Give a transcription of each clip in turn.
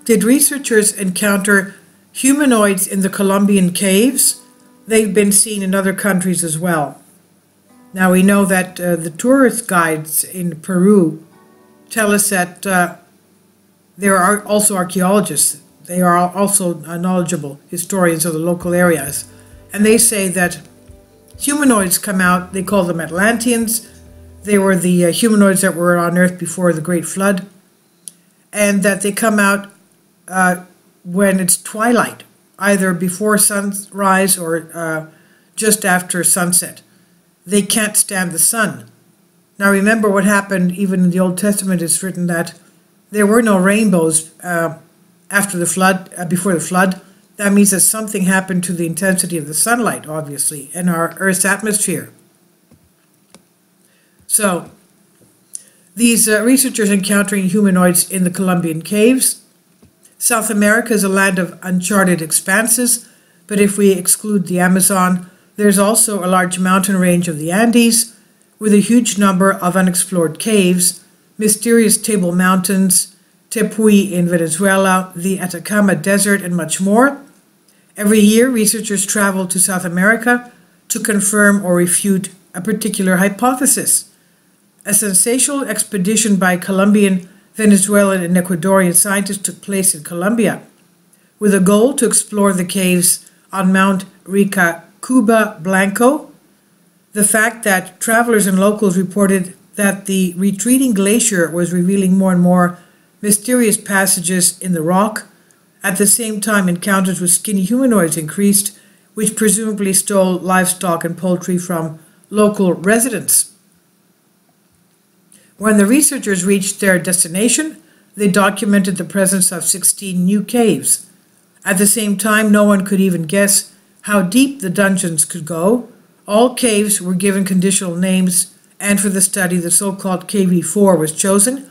Did researchers encounter humanoids in the Colombian caves? They've been seen in other countries as well. Now we know that the tourist guides in Peru tell us that there are also archaeologists. They are also knowledgeable historians of the local areas. And they say that humanoids come out, they call them Atlanteans. They were the humanoids that were on Earth before the Great Flood. And that they come out when it's twilight, either before sunrise or just after sunset. They can't stand the sun. Now remember what happened, even in the Old Testament it's written that there were no rainbows after the flood, before the flood. That means that something happened to the intensity of the sunlight, obviously, in our Earth's atmosphere. So, these researchers encountering humanoids in the Colombian caves. South America is a land of uncharted expanses, but if we exclude the Amazon, there's also a large mountain range of the Andes, with a huge number of unexplored caves, mysterious Table Mountains, Tepuy in Venezuela, the Atacama Desert, and much more. Every year, researchers travel to South America to confirm or refute a particular hypothesis. A sensational expedition by Colombian, Venezuelan, and Ecuadorian scientists took place in Colombia, with a goal to explore the caves on Mount Ricacuba Blanco. The fact that travelers and locals reported that the retreating glacier was revealing more and more mysterious passages in the rock. At the same time, encounters with skinny humanoids increased, which presumably stole livestock and poultry from local residents. When the researchers reached their destination, they documented the presence of 16 new caves. At the same time, no one could even guess how deep the dungeons could go. All caves were given conditional names, and for the study, the so-called KV4 was chosen.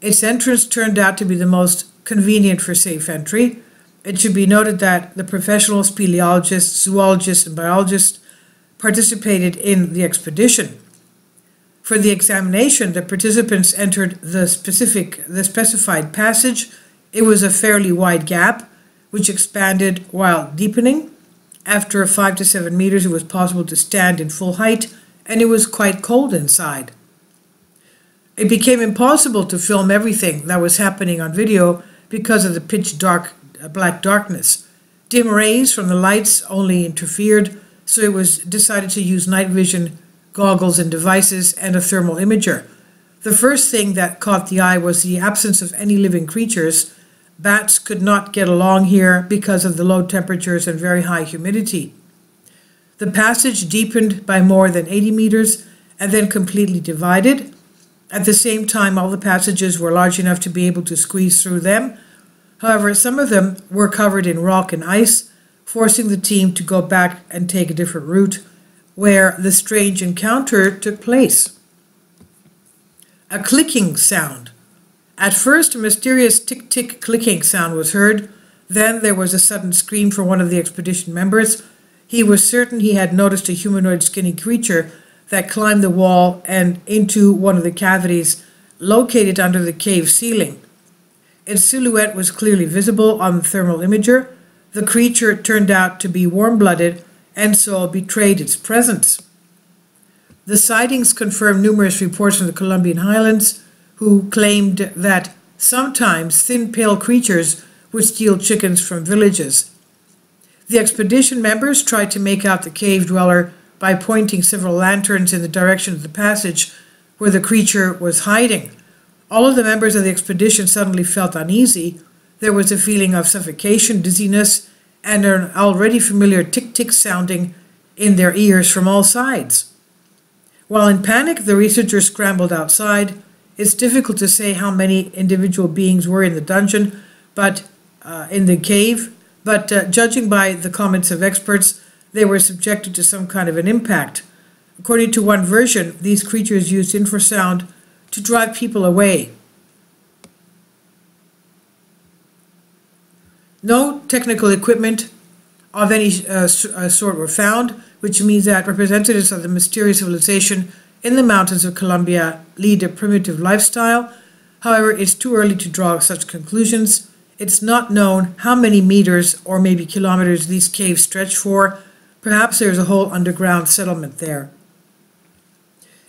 Its entrance turned out to be the most convenient for safe entry. It should be noted that the professional speleologists, zoologists, and biologists participated in the expedition. For the examination, the participants entered the specified passage. It was a fairly wide gap, which expanded while deepening. After 5 to 7 meters, it was possible to stand in full height, and it was quite cold inside. It became impossible to film everything that was happening on video because of the pitch black darkness. Dim rays from the lights only interfered, so it was decided to use night vision goggles and devices and a thermal imager. The first thing that caught the eye was the absence of any living creatures. Bats could not get along here because of the low temperatures and very high humidity. The passage deepened by more than 80 meters and then completely divided. At the same time, all the passages were large enough to be able to squeeze through them. However, some of them were covered in rock and ice, forcing the team to go back and take a different route, where the strange encounter took place. A clicking sound. At first, a mysterious tick-tick clicking sound was heard. Then there was a sudden scream from one of the expedition members. He was certain he had noticed a humanoid skinny creature that climbed the wall and into one of the cavities located under the cave ceiling. Its silhouette was clearly visible on the thermal imager. The creature turned out to be warm-blooded and so betrayed its presence. The sightings confirmed numerous reports from the Colombian highlands, who claimed that sometimes thin, pale creatures would steal chickens from villages. The expedition members tried to make out the cave dweller by pointing several lanterns in the direction of the passage where the creature was hiding. All of the members of the expedition suddenly felt uneasy. There was a feeling of suffocation, dizziness, and an already familiar tick-tick sounding in their ears from all sides. While in panic, the researchers scrambled outside. It's difficult to say how many individual beings were in the dungeon, in the cave, but judging by the comments of experts, they were subjected to some kind of an impact. According to one version, these creatures used infrasound to drive people away. No technical equipment of any sort were found, which means that representatives of the mysterious civilization in the mountains of Colombia lead a primitive lifestyle. However, it's too early to draw such conclusions. It's not known how many meters or maybe kilometers these caves stretch for. Perhaps there's a whole underground settlement there.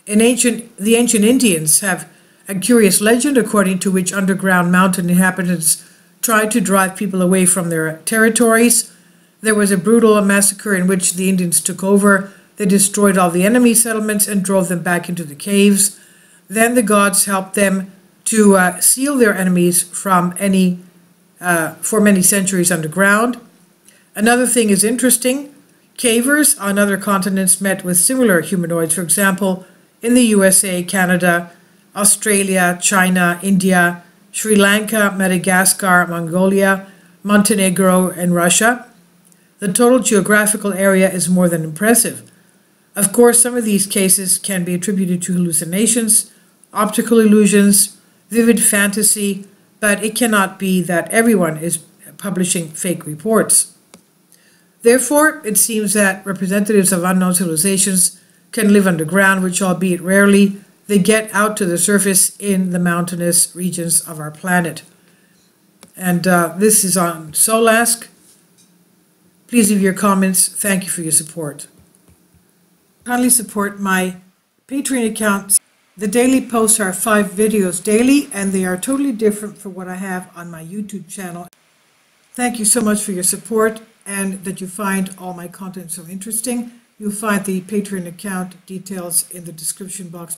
The ancient Indians have a curious legend according to which underground mountain inhabitants tried to drive people away from their territories. There was a brutal massacre in which the Indians took over. They destroyed all the enemy settlements and drove them back into the caves. Then the gods helped them to seal their enemies from for many centuries underground. Another thing is interesting. Cavers on other continents met with similar humanoids. For example, in the USA, Canada, Australia, China, India, Sri Lanka, Madagascar, Mongolia, Montenegro, and Russia. The total geographical area is more than impressive. Of course, some of these cases can be attributed to hallucinations, optical illusions, vivid fantasy, but it cannot be that everyone is publishing fake reports. Therefore, it seems that representatives of unknown civilizations can live underground, which, albeit rarely, they get out to the surface in the mountainous regions of our planet. And this is on Solask. Please leave your comments. Thank you for your support. Kindly support my Patreon account. The daily posts are 5 videos daily, and they are totally different from what I have on my YouTube channel. Thank you so much for your support and that you find all my content so interesting. You'll find the Patreon account details in the description box.